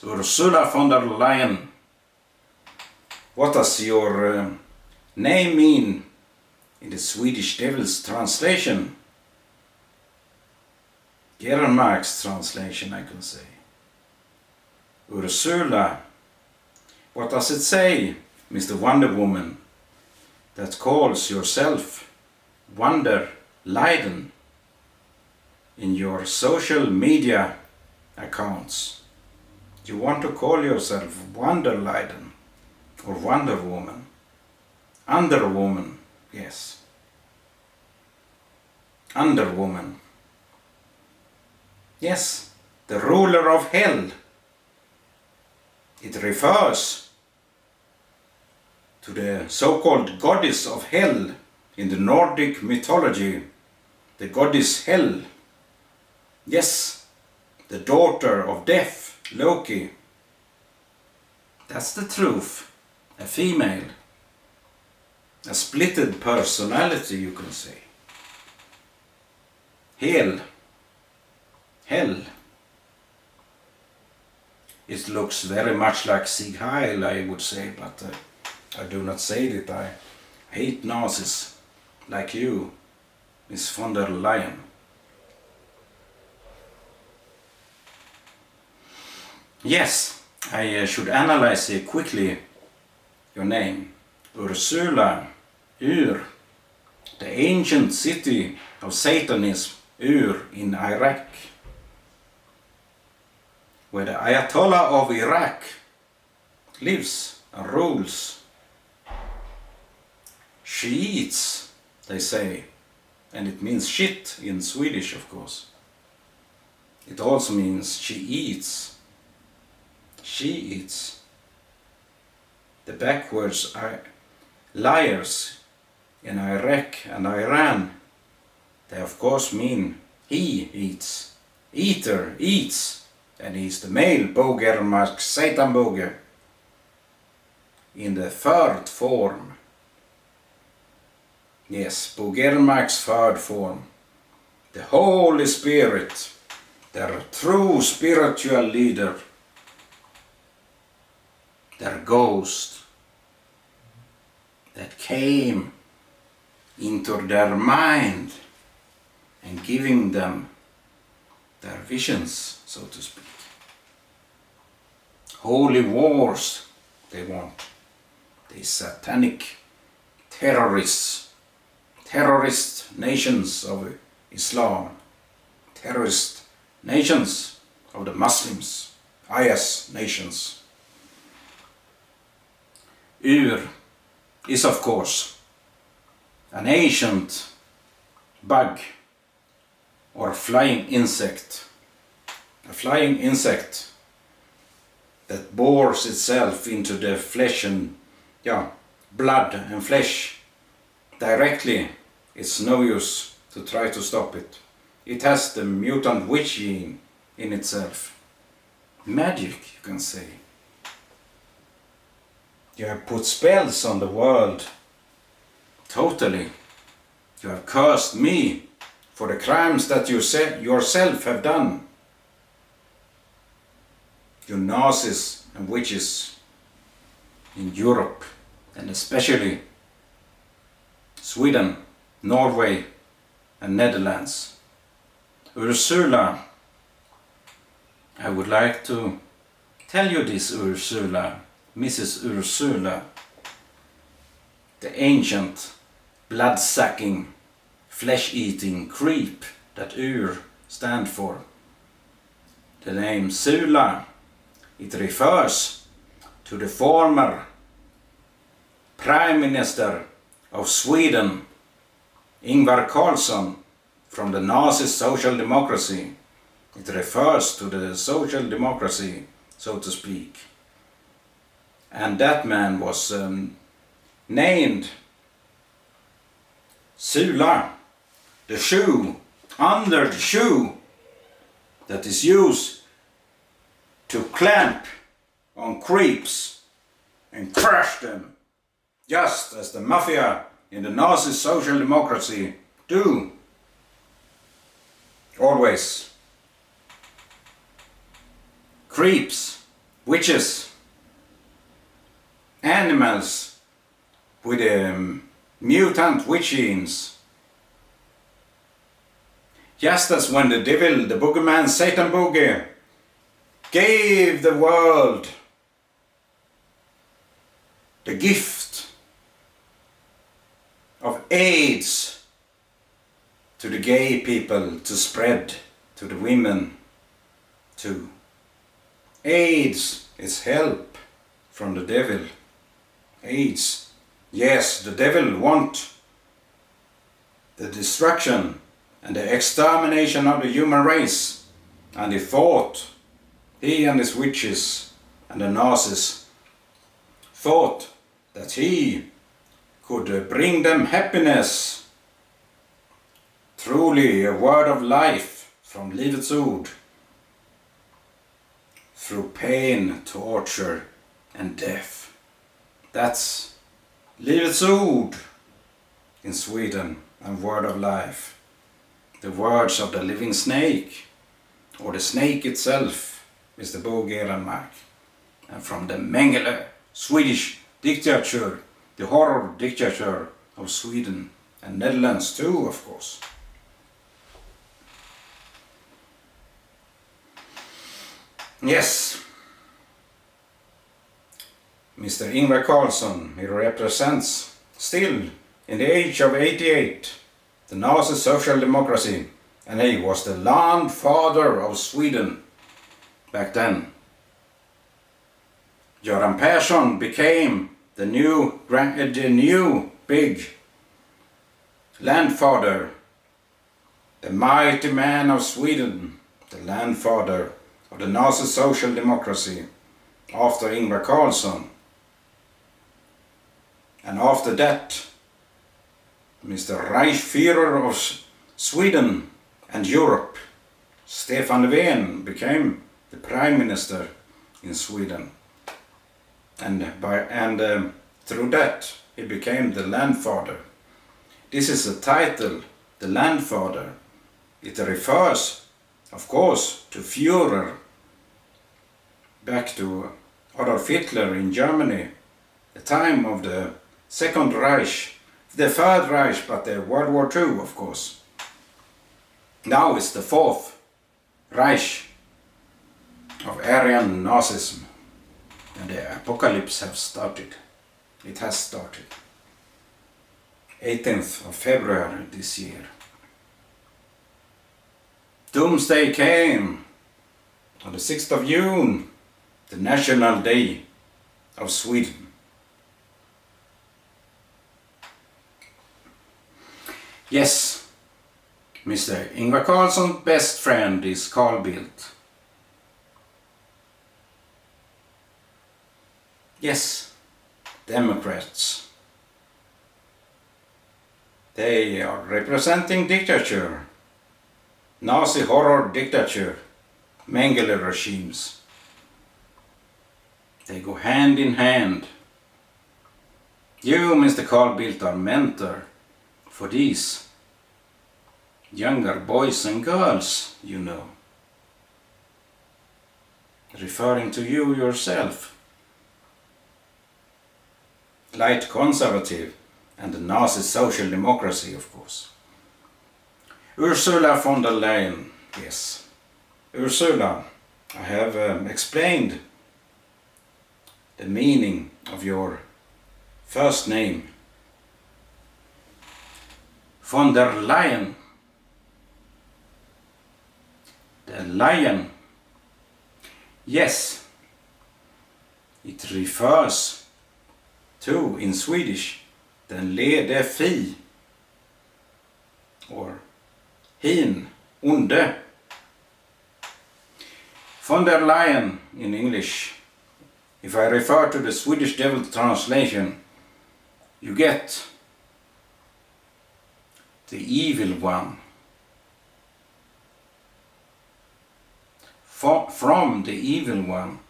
Ursula von der Leyen, what does your name mean in the Swedish Devil's translation? Marx's translation, I can say. Ursula, what does it say, Mr. Wonder Woman, that calls yourself Wonder Leiden in your social media accounts? You want to call yourself Wonder Leiden or Wonder Woman? Underwoman, yes. Underwoman. Yes, the ruler of hell. It refers to the so-called goddess of hell in the Nordic mythology, the goddess Hel. Yes, the daughter of death, Loki. That's the truth. A female. A splitted personality, you can say. Hel. Hell. It looks very much like Sieg Heil, I would say, but I do not say it. I hate Nazis, like you, Miss von der Leyen. Yes, I should analyze quickly your name. Ursula, Ur, the ancient city of Satanism, Ur in Iraq, where the Ayatollah of Iraq lives and rules. She eats, they say, and it means shit in Swedish, of course. It also means she eats. She eats. The backwards liars in Iraq and Iran, they of course mean he eats. Eater eats, and he's the male Bernadotte Satan in the third form. Yes, Bernadotte third form. The Holy Spirit, their true spiritual leader, their ghost that came into their mind and giving them their visions, so to speak. Holy wars they want. These satanic terrorist nations of Islam, terrorist nations of the Muslims, IS nations. Ur is of course an ancient bug or flying insect, a flying insect that bores itself into the flesh and blood and flesh directly. It's no use to try to stop it. It has the mutant witch gene in itself. Magic, you can say. You have put spells on the world. Totally. You have cursed me for the crimes that you yourself have done. You Nazis and witches in Europe, and especially Sweden, Norway and Netherlands. Ursula, I would like to tell you this, Ursula, Mrs. Ursula, the ancient, blood-sucking, flesh-eating creep that Ur stands for. The name Sula, it refers to the former Prime Minister of Sweden, Magnus Karlsson, from the Nazi Social Democracy. It refers to the social democracy, so to speak. And that man was named Sula, the shoe, under the shoe that is used to clamp on creeps and crush them, just as the mafia in the Nazi Social Democracy do. Always. Creeps witches, animals with mutant witch genes. Just as when the devil, the boogeyman, Satan Boogie, gave the world the gift of AIDS to the gay people to spread to the women too. AIDS is help from the devil. AIDS. Yes, the devil want the destruction and the extermination of the human race. And he and his witches and the Nazis thought that he could bring them happiness. Truly a word of life from Livets Ord. Through pain, torture and death. That's Livets Ord in Sweden and word of life. The words of the living snake, or the snake itself, is the Bogeranmark. And from the Mengele Swedish dictature, the horror dictature of Sweden and Netherlands too, of course. Yes, Mr. Ingvar Carlsson, he represents still in the age of 88 the Nazi social democracy, and he was the land father of Sweden back then. Göran Persson became the new big landfather, the mighty man of Sweden, the landfather of the Nazi social democracy after Ingvar Carlsson. And after that, Mr. Reichsführer of Sweden and Europe, Stefan Löfven, became the Prime Minister in Sweden. And through that, he became the Landfather. This is a title, the Landfather. It refers, of course, to Führer, back to Adolf Hitler in Germany, the time of the Second Reich, the Third Reich, but the World War II, of course. Now it's the Fourth Reich of Aryan Nazism. And the apocalypse has started. It has started. 18th of February this year. Doomsday came on the 6th of June, the National Day of Sweden. Yes, Mr. Ingvar Carlsson's best friend is Carl Bildt. Yes, Democrats. They are representing dictature, Nazi horror dictature, Mengele regimes. They go hand in hand. You, Mr. Carl Bildt, are mentor for these younger boys and girls, you know. Referring to you yourself. Light conservative and the Nazi social democracy, of course. Ursula von der Leyen, yes. Ursula, I have explained the meaning of your first name. Von der Leyen. The lion. Yes, it refers to, in Swedish, den lede fi, or hin, onde. Von der Leyen in English. If I refer to the Swedish devil translation, you get the evil one. From the evil one.